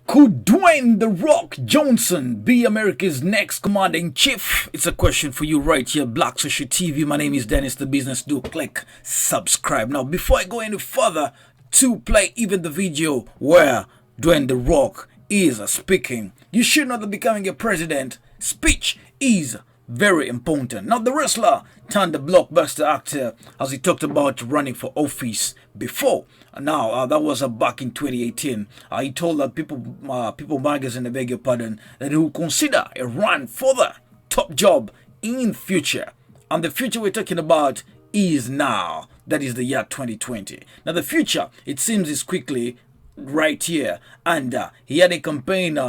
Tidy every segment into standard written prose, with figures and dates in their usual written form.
Could Dwayne "The Rock" Johnson be America's next commander-in-chief? It's a question for you right here, Black Social TV. My name is Dennis the Business. Do click subscribe. Now, before I go any further, to play even the video where Dwayne "The Rock" is speaking, you should know that becoming a president speech is very important. Now, the wrestler turned the blockbuster actor as he talked about running for office before. Now, that was back in 2018. He told that People magazine, I beg your pardon, that he will consider a run for the top job in future. And the future we're talking about is now. That is the year 2020. Now, the future, it seems, is quickly right here. And he had a campaign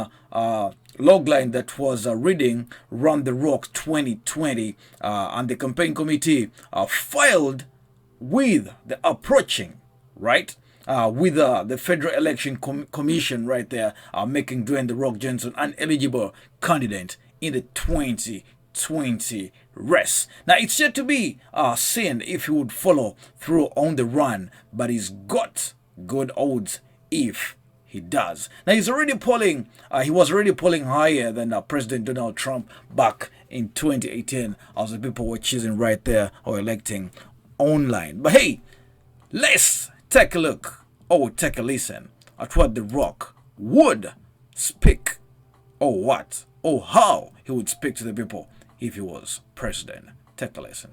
logline that was reading "Run the Rock 2020," and the campaign committee filed with the approaching, right, with the Federal Election Commission right there, making Dwayne "The Rock" Johnson an eligible candidate in the 2020 race. Now, it's yet to be seen if he would follow through on the run, but he's got good odds if he does. Now, he's already polling. He was already polling higher than President Donald Trump back in 2018, as the people were choosing right there or electing online. But hey, let's take a look or take a listen at what The Rock would speak, or what, or how he would speak to the people if he was president. Take a listen.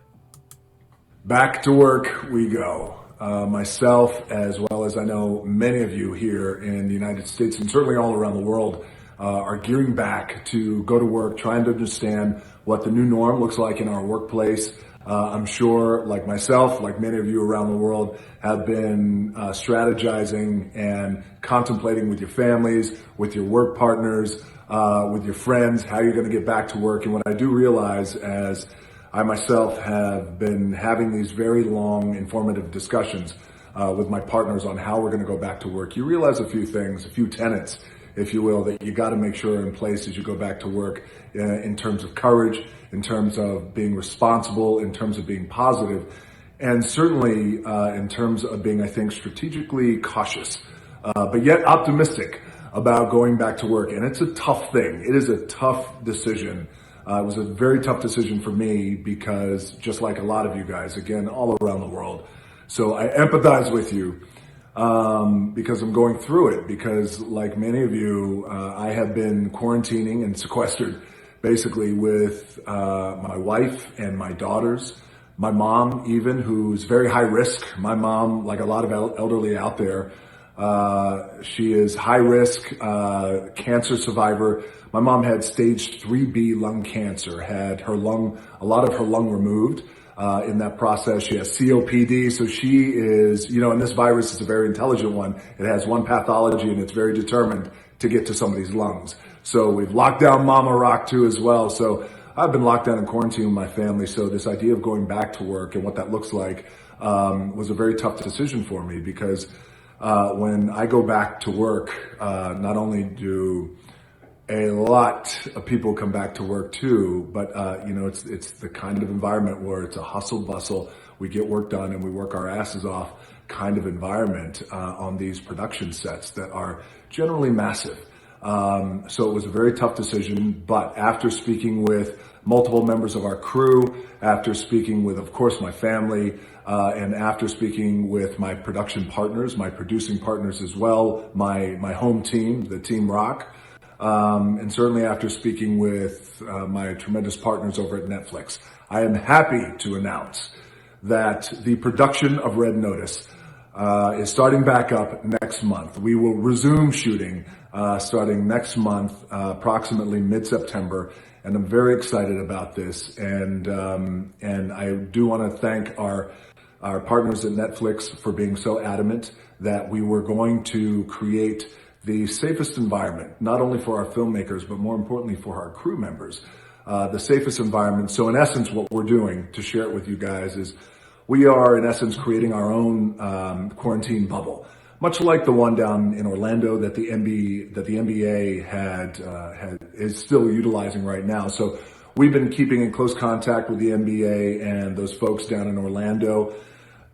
Back to work we go. Myself, as well as I know many of you here in the United States and certainly all around the world, are gearing back to go to work, trying to understand what the new norm looks like in our workplace. I'm sure, like myself, like many of you around the world, have been strategizing and contemplating with your families, with your work partners, with your friends, how you're going to get back to work. And what I do realize, as I myself have been having these very long, informative discussions with my partners on how we're going to go back to work, you realize a few things, a few tenets, if you will, that you got to make sure are in place as you go back to work, in terms of courage, in terms of being responsible, in terms of being positive, and certainly in terms of being, I think, strategically cautious, but yet optimistic about going back to work. And it's a tough thing. It is a tough decision. It was a very tough decision for me because, just like a lot of you guys, again, all around the world. So I empathize with you because I'm going through it. Because, like many of you, I have been quarantining and sequestered, basically, with my wife and my daughters, my mom even, who's very high risk. My mom, like a lot of elderly out there, she is high risk, cancer survivor. My mom had stage 3B lung cancer, had a lot of her lung removed. In that process, she has COPD. So she is, and this virus is a very intelligent one. It has one pathology and it's very determined to get to somebody's lungs. So we've locked down Mama Rock too as well. So I've been locked down in quarantine with my family. So this idea of going back to work and what that looks like, was a very tough decision for me because, when I go back to work, not only do a lot of people come back to work too, but it's the kind of environment where it's a hustle bustle. We get work done and we work our asses off kind of environment on these production sets that are generally massive. So it was a very tough decision, but after speaking with multiple members of our crew, after speaking with, of course, my family, and after speaking with my production partners, my producing partners as well, my home team, the Team Rock, and certainly after speaking with my tremendous partners over at Netflix, I am happy to announce that the production of Red Notice is starting back up next month. We will resume shooting starting next month, approximately mid-September, and I'm very excited about this. And I do want to thank our partners at Netflix for being so adamant that we were going to create the safest environment, not only for our filmmakers, but more importantly for our crew members, the safest environment. So in essence, what we're doing, to share it with you guys, is we are in essence creating our own quarantine bubble, much like the one down in Orlando that the NBA is still utilizing right now. So we've been keeping in close contact with the NBA and those folks down in Orlando.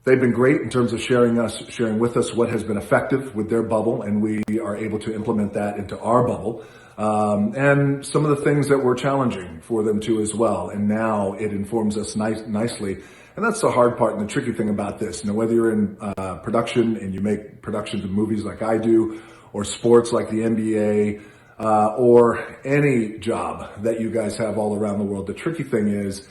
they've been great in terms of sharing with us what has been effective with their bubble, and we are able to implement that into our bubble. And some of the things that were challenging for them too as well. And now it informs us nicely. And that's the hard part and the tricky thing about this. Whether you're in production and you make productions of movies like I do, or sports like the NBA, or any job that you guys have all around the world, the tricky thing is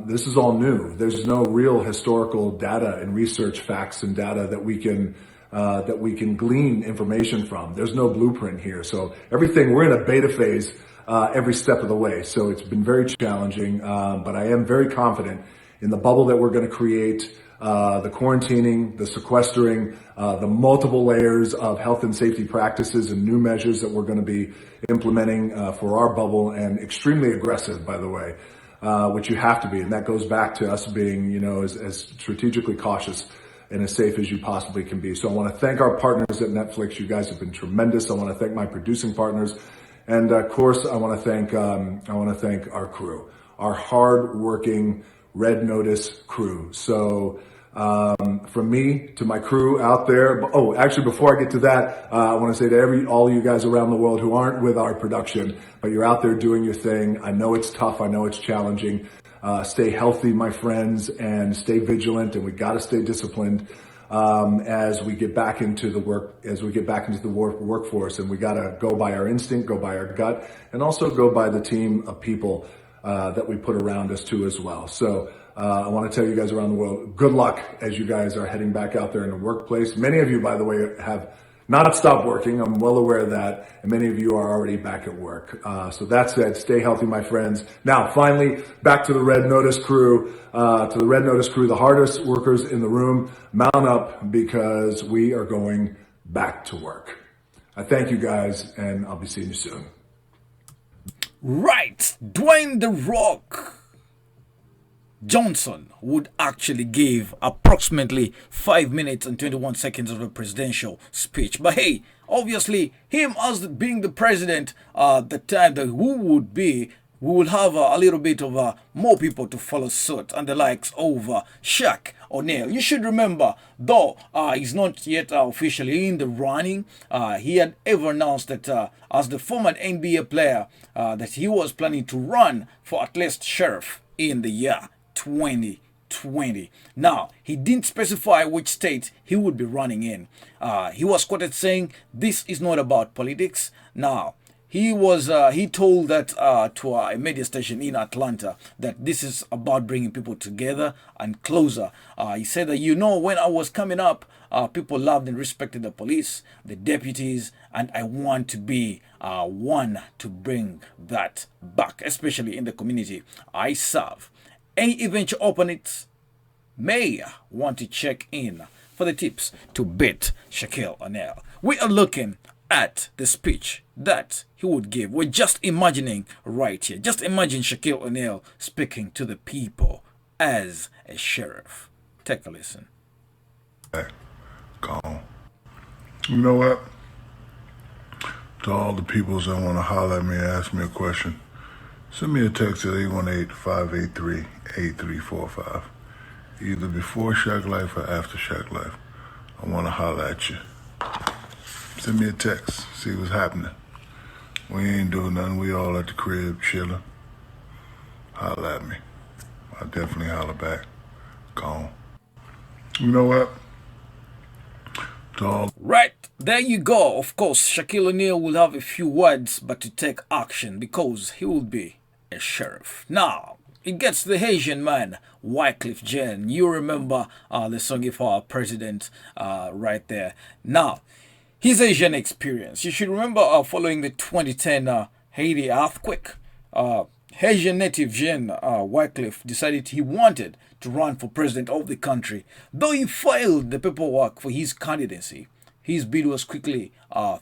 this is all new. There's no real historical data and research facts and data that we can glean information from. There's no blueprint here. So everything, we're in a beta phase every step of the way. So it's been very challenging, but I am very confident in the bubble that we're going to create, the quarantining, the sequestering, the multiple layers of health and safety practices and new measures that we're going to be implementing for our bubble, and extremely aggressive, by the way, which you have to be. And that goes back to us being, as strategically cautious and as safe as you possibly can be. So I want to thank our partners at Netflix. You guys have been tremendous. I want to thank my producing partners. And of course, I want to thank our crew, our hard-working Red Notice crew. So from me to my crew out there. Oh, actually, before I get to that, I want to say to all you guys around the world who aren't with our production, but you're out there doing your thing. I know it's tough. I know it's challenging. Stay healthy, my friends, and stay vigilant. And we got to stay disciplined as we get back into the workforce. And we got to go by our instinct, go by our gut, and also go by the team of people that we put around us too as well. So I want to tell you guys around the world, good luck as you guys are heading back out there in the workplace. Many of you, by the way, have not stopped working. I'm well aware of that. And many of you are already back at work. So that said, stay healthy, my friends. Now, finally, back to the Red Notice crew, the hardest workers in the room. Mount up, because we are going back to work. I thank you guys, and I'll be seeing you soon. Right, Dwayne "The Rock" Johnson would actually give approximately 5 minutes and 21 seconds of a presidential speech. But hey, obviously, him as being the president, the time that we will have a little bit of more people to follow suit, and the likes of Shaq O'Neal. You should remember, though he's not yet officially in the running, he had ever announced that as the former NBA player, that he was planning to run for at least sheriff in the year 2020. Now, he didn't specify which state he would be running in. He was quoted saying, "This is not about politics." Now, he told that to a media station in Atlanta that this is about bringing people together and closer. He said that, when I was coming up, people loved and respected the police, the deputies, and I want to be one to bring that back, especially in the community I serve. Any eventual opponents may want to check in for the tips to beat Shaquille O'Neal. We are looking at the speech that he would give. We're just imagining right here. Just imagine Shaquille O'Neal speaking to the people as a sheriff. Take a listen. Gone. You know what? To all the peoples that want to holler at me and ask me a question, send me a text at 818-583-8345. Either before Shack Life or after Shack Life. I want to holler at you. Send me a text, see what's happening. We ain't doing nothing. We all at the crib chilling. Holler at me. I'll definitely holler back. Gone. You know what? Right, there you go. Of course, Shaquille O'Neal will have a few words, but to take action, because he will be a sheriff. Now, it gets the Haitian man, Wycliffe Jean. You remember the song for our president right there. Now, his Asian experience. You should remember following the 2010 Haiti earthquake, Haitian native Jean Wycliffe decided he wanted to run for president of the country. Though he filed the paperwork for his candidacy, his bid was quickly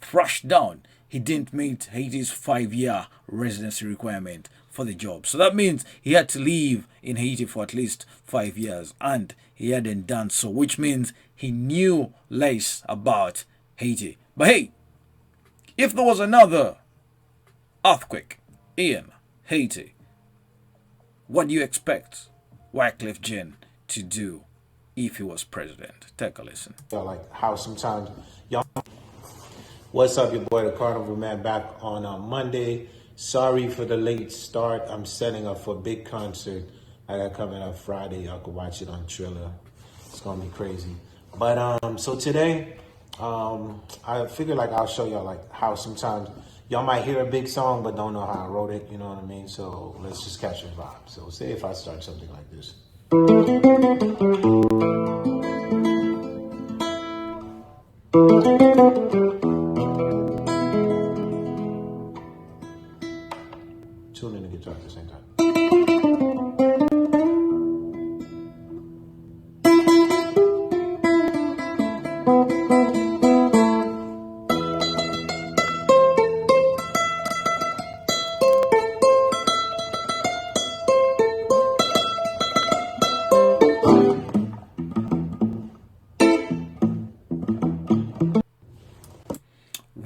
thrashed down. He didn't meet Haiti's 5-year residency requirement for the job. So that means he had to live in Haiti for at least 5 years, and he hadn't done so, which means he knew less about Haiti. But hey, if there was another earthquake in Haiti, what do you expect Wycliffe Jean to do? if he was president. Take a listen. Like how sometimes y'all. What's up, your boy, the Carnival Man, back on Monday. Sorry for the late start. I'm setting up for a big concert I got coming up Friday. Y'all can watch it on Triller. It's gonna be crazy. But so today, I figured like I'll show y'all like how sometimes y'all might hear a big song but don't know how I wrote it. You know what I mean? So let's just catch a vibe. So say if I start something like this. Tune in the guitar at the same time.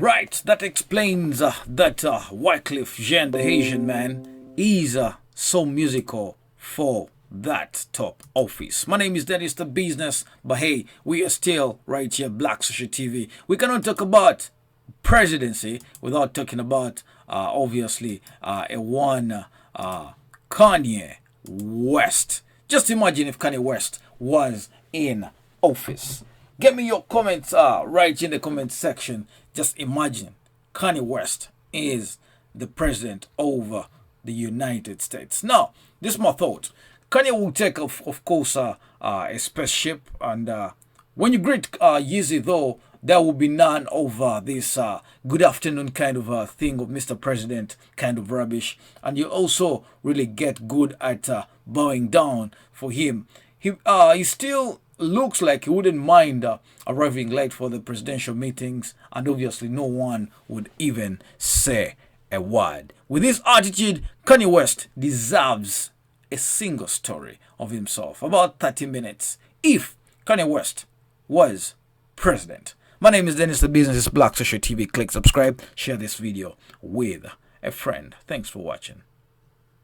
Right, that explains that Wycliffe Jean, the Asian man, is so musical for that top office. My name is Dennis the Business, but hey, we are still right here, Black Social TV. We cannot talk about presidency without talking about, obviously, Kanye West. Just imagine if Kanye West was in office. Get me your comments right in the comment section. Just imagine Kanye West is the president over the United States. Now, this is my thought. Kanye will take, of course, a spaceship. And when you greet Yeezy, though, there will be none of this good afternoon kind of thing of Mr. President kind of rubbish. And you also really get good at bowing down for him. He still looks like he wouldn't mind arriving late for the presidential meetings, and obviously no one would even say a word. With this attitude, Kanye West deserves a single story of himself, about 30 minutes, if Kanye West was president. My name is Dennis the Business, Black Social TV. Click subscribe, share this video with a friend. Thanks for watching.